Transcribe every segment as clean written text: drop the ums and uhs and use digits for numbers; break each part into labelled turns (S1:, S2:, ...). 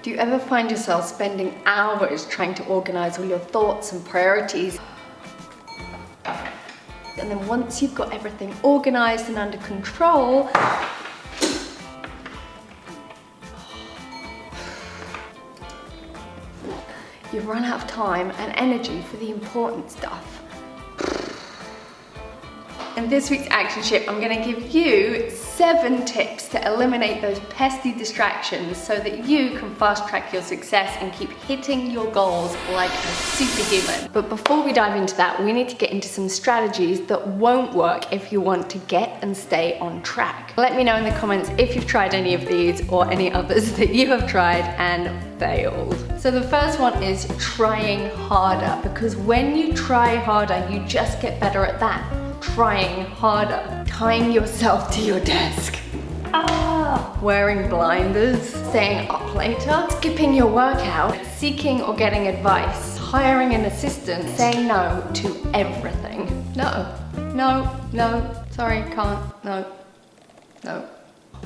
S1: Do you ever find yourself spending hours trying to organize all your thoughts and priorities? And then once you've got everything organized and under control, you've run out of time and energy for the important stuff. In this week's action sheet, I'm going to give you 7 tips to eliminate those pesky distractions so that you can fast track your success and keep hitting your goals like a superhuman. But before we dive into that, we need to get into some strategies that won't work if you want to get and stay on track. Let me know in the comments if you've tried any of these or any others that you have tried and failed. So the first one is trying harder, because when you try harder, you just get better at that. Trying harder, tying yourself to your desk, wearing blinders, staying up later, skipping your workout, seeking or getting advice, hiring an assistant, saying no to everything. No, sorry, can't, no.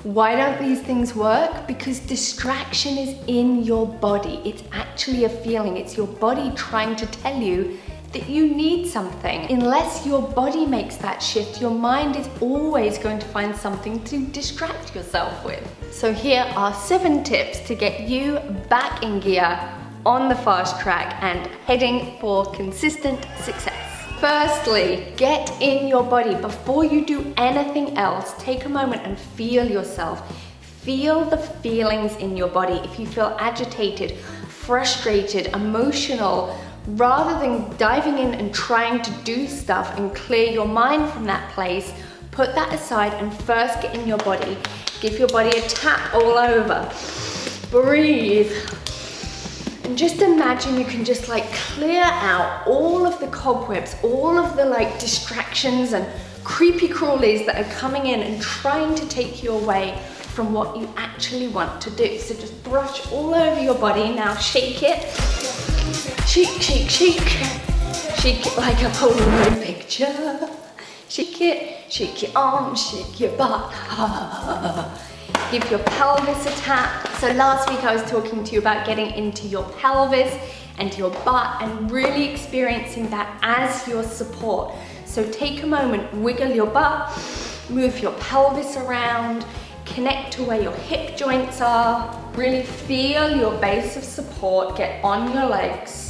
S1: Why don't these things work? Because distraction is in your body. It's actually a feeling. It's your body trying to tell you that you need something. Unless your body makes that shift, your mind is always going to find something to distract yourself with. So here are 7 tips to get you back in gear, on the fast track, and heading for consistent success. Firstly, get in your body. Before you do anything else, take a moment and feel yourself. Feel the feelings in your body. If you feel agitated, frustrated, emotional, rather than diving in and trying to do stuff and clear your mind from that place, put that aside and first get in your body. Give your body a tap all over. Breathe. And just imagine you can just like clear out all of the cobwebs, all of the like distractions and creepy crawlies that are coming in and trying to take you away from what you actually want to do. So just brush all over your body. Now shake it. Shake, shake, shake. Shake it like a Polaroid picture. Shake it, shake your arms, shake your butt. Give your pelvis a tap. So last week I was talking to you about getting into your pelvis and your butt and really experiencing that as your support. So take a moment, wiggle your butt, move your pelvis around, connect to where your hip joints are, really feel your base of support, get on your legs.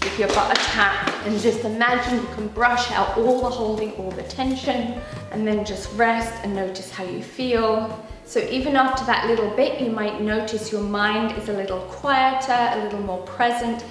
S1: Give your butt a tap and just imagine you can brush out all the holding, all the tension, and then just rest and notice how you feel. So even after that little bit, you might notice your mind is a little quieter, a little more present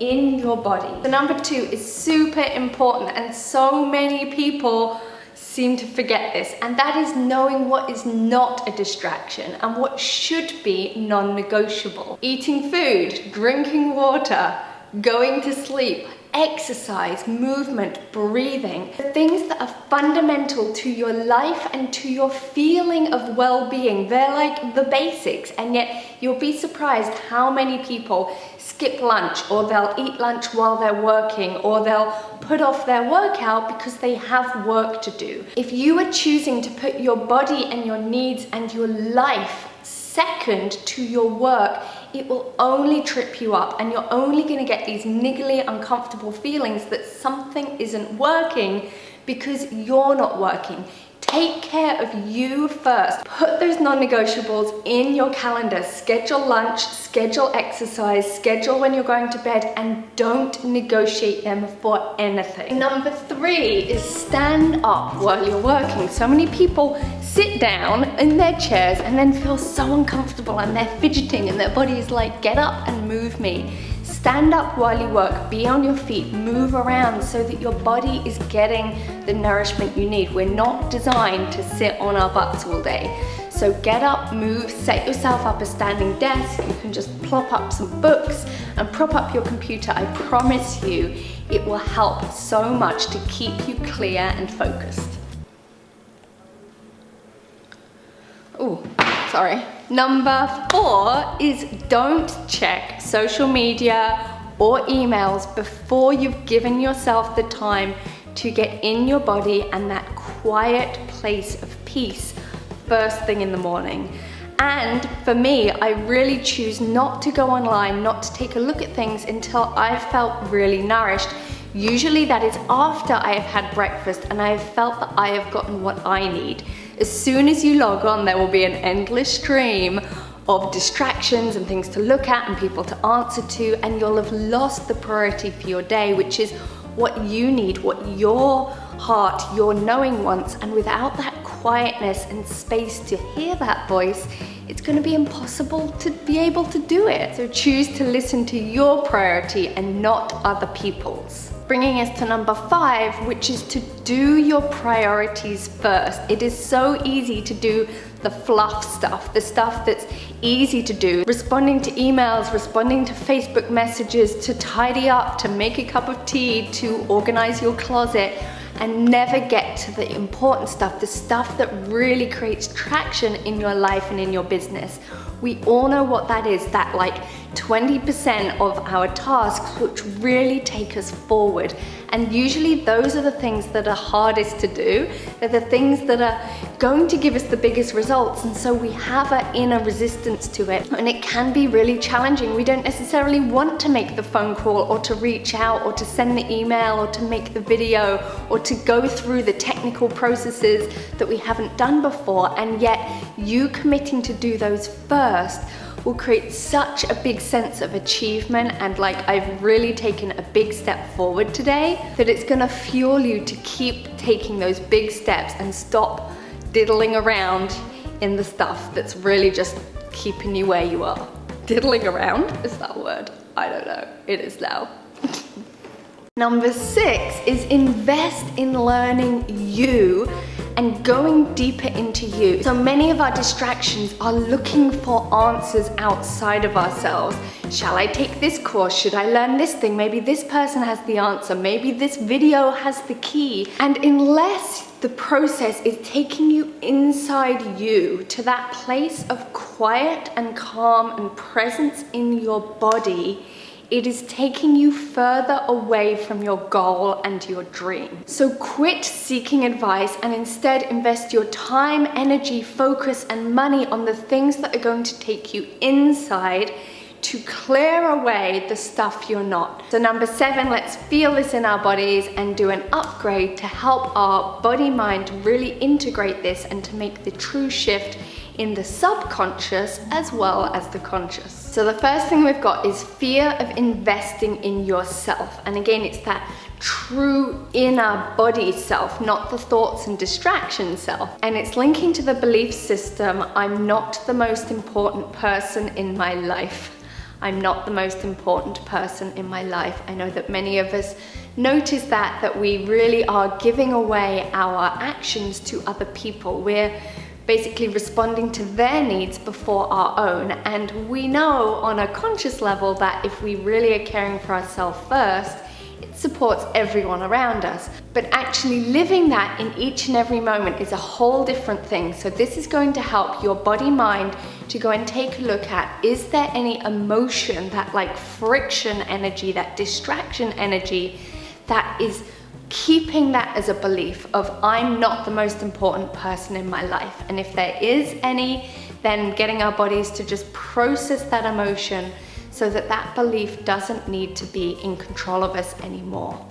S1: in your body. The number 2 is super important, and so many people seem to forget this, and that is knowing what is not a distraction and what should be non-negotiable. Eating food, drinking water, going to sleep, exercise, movement, breathing, the things that are fundamental to your life and to your feeling of well-being. They're like the basics, and yet you'll be surprised how many people skip lunch, or they'll eat lunch while they're working, or they'll put off their workout because they have work to do. If you are choosing to put your body and your needs and your life second to your work, it will only trip you up, and you're only going to get these niggly, uncomfortable feelings that something isn't working because you're not working. Take care of you first. Put those non-negotiables in your calendar. Schedule lunch, schedule exercise, schedule when you're going to bed, and don't negotiate them for anything. Number 3 is stand up while you're working. So many people sit down in their chairs and then feel so uncomfortable, and they're fidgeting and their body is like, get up and move me. Stand up while you work, be on your feet, move around so that your body is getting the nourishment you need. We're not designed to sit on our butts all day. So get up, move, set yourself up a standing desk. You can just plop up some books and prop up your computer. I promise you, it will help so much to keep you clear and focused. Oh, sorry. Number 4 is don't check social media or emails before you've given yourself the time to get in your body and that quiet place of peace first thing in the morning. And for me, I really choose not to go online, not to take a look at things until I've felt really nourished. Usually that is after I have had breakfast and I have felt that I have gotten what I need. As soon as you log on, there will be an endless stream of distractions and things to look at and people to answer to, and you'll have lost the priority for your day, which is what you need, what your heart, your knowing wants. And without that quietness and space to hear that voice, it's going to be impossible to be able to do it. So choose to listen to your priority and not other people's. Bringing us to number 5, which is to do your priorities first. It is so easy to do the fluff stuff, the stuff that's easy to do. Responding to emails, responding to Facebook messages, to tidy up, to make a cup of tea, to organize your closet, and never get to the important stuff, the stuff that really creates traction in your life and in your business. We all know what that is, that like 20% of our tasks which really take us forward. And usually those are the things that are hardest to do. They're the things that are going to give us the biggest results. And so we have an inner resistance to it. And it can be really challenging. We don't necessarily want to make the phone call or to reach out or to send the email or to make the video or to go through the technical processes that we haven't done before. And yet you committing to do those first will create such a big sense of achievement and like I've really taken a big step forward today, that it's gonna fuel you to keep taking those big steps and stop diddling around in the stuff that's really just keeping you where you are. Diddling around, is that a word? I don't know, it is now. Number 6 is invest in learning you and going deeper into you. So many of our distractions are looking for answers outside of ourselves. Shall I take this course? Should I learn this thing? Maybe this person has the answer. Maybe this video has the key. And unless the process is taking you inside you to that place of quiet and calm and presence in your body, it is taking you further away from your goal and your dream. So quit seeking advice and instead invest your time, energy, focus, and money on the things that are going to take you inside to clear away the stuff you're not. So number 7, let's feel this in our bodies and do an upgrade to help our body mind to really integrate this and to make the true shift in the subconscious as well as the conscious. So the first thing we've got is fear of investing in yourself. And again, it's that true inner body self, not the thoughts and distraction self. And it's linking to the belief system, I'm not the most important person in my life. I'm not the most important person in my life. I know that many of us notice that we really are giving away our actions to other people. We're basically responding to their needs before our own. And we know on a conscious level that if we really are caring for ourselves first, it supports everyone around us. But actually living that in each and every moment is a whole different thing. So this is going to help your body mind to go and take a look at, is there any emotion, that like friction energy, that distraction energy that is keeping that as a belief of I'm not the most important person in my life. And if there is any, then getting our bodies to just process that emotion so that that belief doesn't need to be in control of us anymore.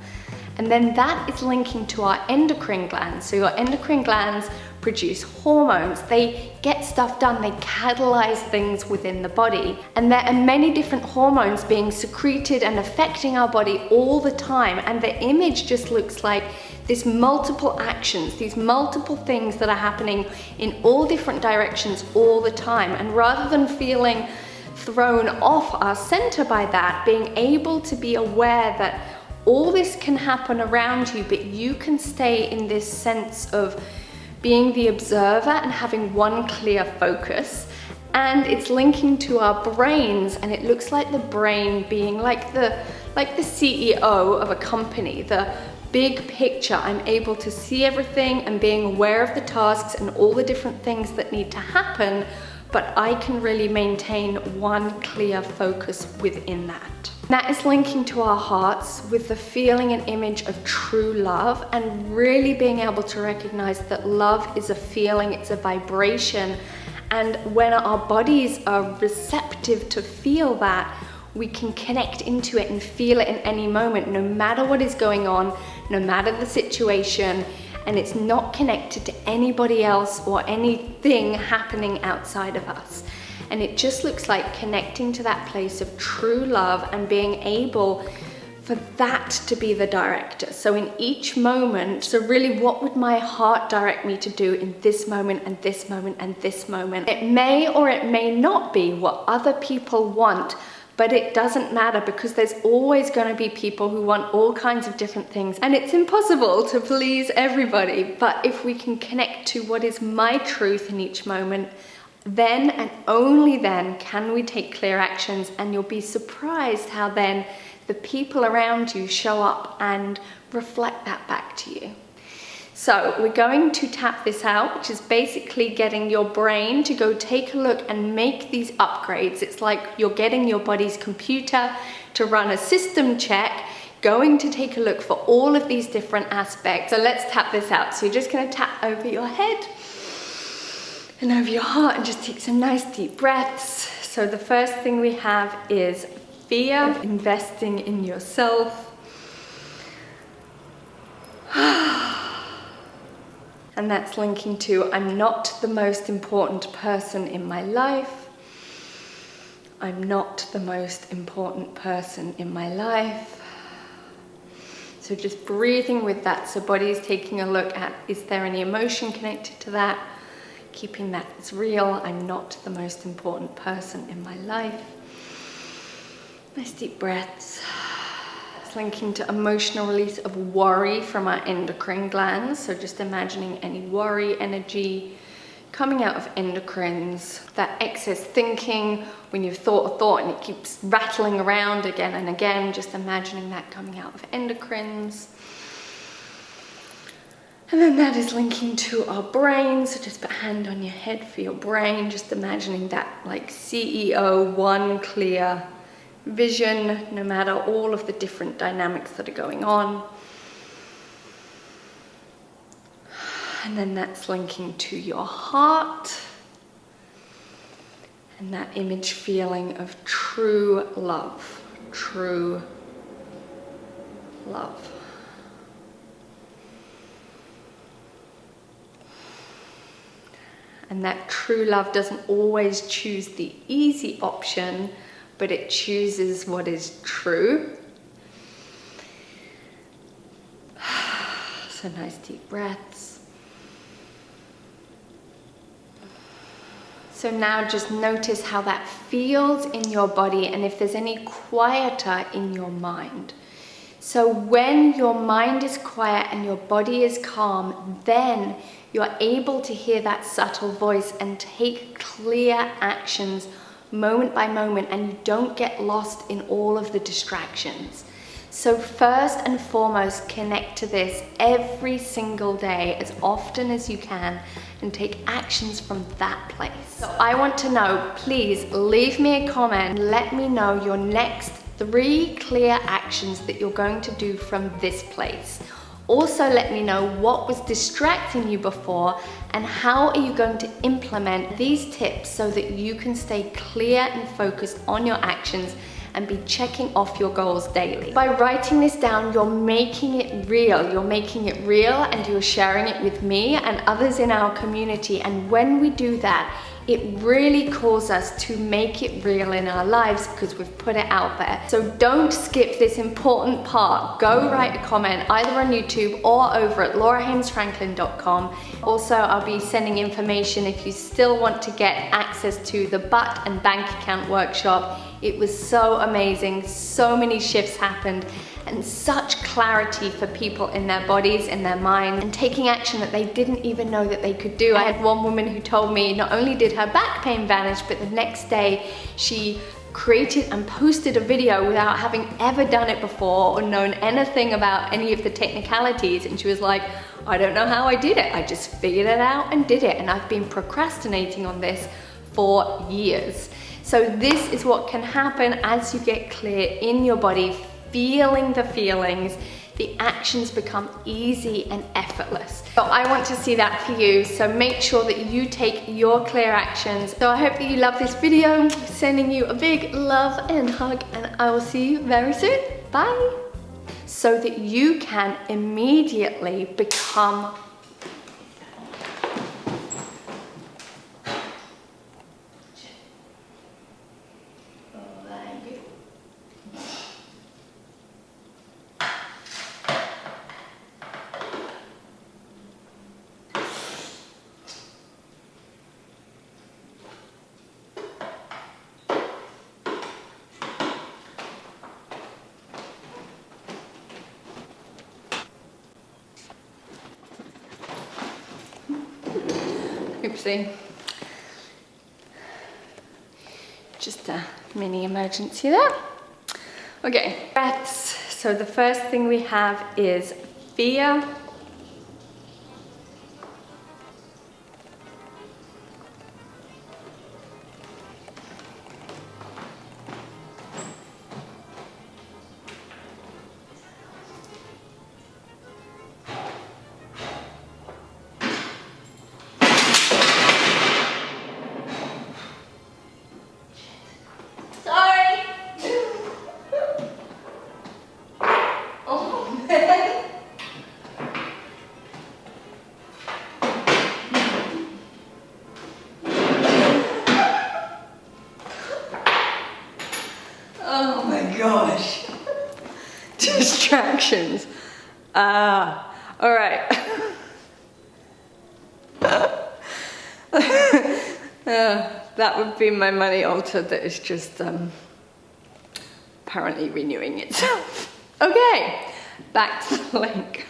S1: And then that is linking to our endocrine glands. So your endocrine glands produce hormones. They get stuff done. They catalyze things within the body. And there are many different hormones being secreted and affecting our body all the time. And the image just looks like these multiple actions, these multiple things that are happening in all different directions all the time. And rather than feeling thrown off our center by that, being able to be aware that all this can happen around you, but you can stay in this sense of being the observer and having one clear focus. And it's linking to our brains, and it looks like the brain being like the CEO of a company, the big picture. I'm able to see everything and being aware of the tasks and all the different things that need to happen, but I can really maintain one clear focus within that. That is linking to our hearts with the feeling and image of true love, and really being able to recognize that love is a feeling, it's a vibration, And when our bodies are receptive to feel that, we can connect into it and feel it in any moment, no matter what is going on, no matter the situation, and it's not connected to anybody else or anything happening outside of us. And it just looks like connecting to that place of true love and being able for that to be the director. So in each moment, so really what would my heart direct me to do in this moment and this moment and this moment? It may or it may not be what other people want, but it doesn't matter, because there's always going to be people who want all kinds of different things, and it's impossible to please everybody. But if we can connect to what is my truth in each moment, then and only then can we take clear actions, and you'll be surprised how then the people around you show up and reflect that back to you. So we're going to tap this out, which is basically getting your brain to go take a look and make these upgrades. It's like you're getting your body's computer to run a system check, going to take a look for all of these different aspects. So let's tap this out. So you're just going to tap over your head and over your heart and just take some nice deep breaths. So the first thing we have is fear of investing in yourself. And that's linking to, I'm not the most important person in my life. I'm not the most important person in my life. So just breathing with that. So body is taking a look at, is there any emotion connected to that? Keeping that as real. I'm not the most important person in my life. Nice deep breaths. It's linking to emotional release of worry from our endocrine glands. So just imagining any worry energy coming out of endocrines. That excess thinking, when you've thought a thought and it keeps rattling around again and again, just imagining that coming out of endocrines. And then that is linking to our brain. So just put a hand on your head for your brain, just imagining that like CEO, one clear vision, no matter all of the different dynamics that are going on. And then that's linking to your heart. And that image feeling of true love, true love. And that true love doesn't always choose the easy option, but it chooses what is true. So nice deep breaths. So now just notice how that feels in your body and if there's any quieter in your mind. So when your mind is quiet and your body is calm, then you're able to hear that subtle voice and take clear actions moment by moment, and you don't get lost in all of the distractions. So first and foremost, connect to this every single day as often as you can and take actions from that place. So I want to know, please leave me a comment, let me know your next 3 clear actions that you're going to do from this place. Also let me know what was distracting you before and how are you going to implement these tips so that you can stay clear and focused on your actions and be checking off your goals daily. By writing this down, you're making it real. You're making it real and you're sharing it with me and others in our community. And when we do that, it really calls us to make it real in our lives because we've put it out there. So don't skip this important part. Go write a comment either on YouTube or over at laurahainesfranklin.com. Also, I'll be sending information if you still want to get access to the butt and bank account workshop. It was so amazing. So many shifts happened and such clarity for people in their bodies, in their mind, and taking action that they didn't even know that they could do. I had one woman who told me not only did her back pain vanish, but the next day she created and posted a video without having ever done it before or known anything about any of the technicalities. And she was like, I don't know how I did it. I just figured it out and did it. And I've been procrastinating on this for years. So this is what can happen as you get clear in your body, feeling the feelings. the actions become easy and effortless. So I want to see that for you, so make sure that you take your clear actions. So I hope that you love this video, sending you a big love and hug, and I will see you very soon. Bye. So that you can immediately become oopsie. Just a mini emergency there. Okay, breaths. So the first thing we have is fear. Oh my gosh. Distractions. All right. That would be my money altar that is just apparently renewing itself. Okay, back to the link.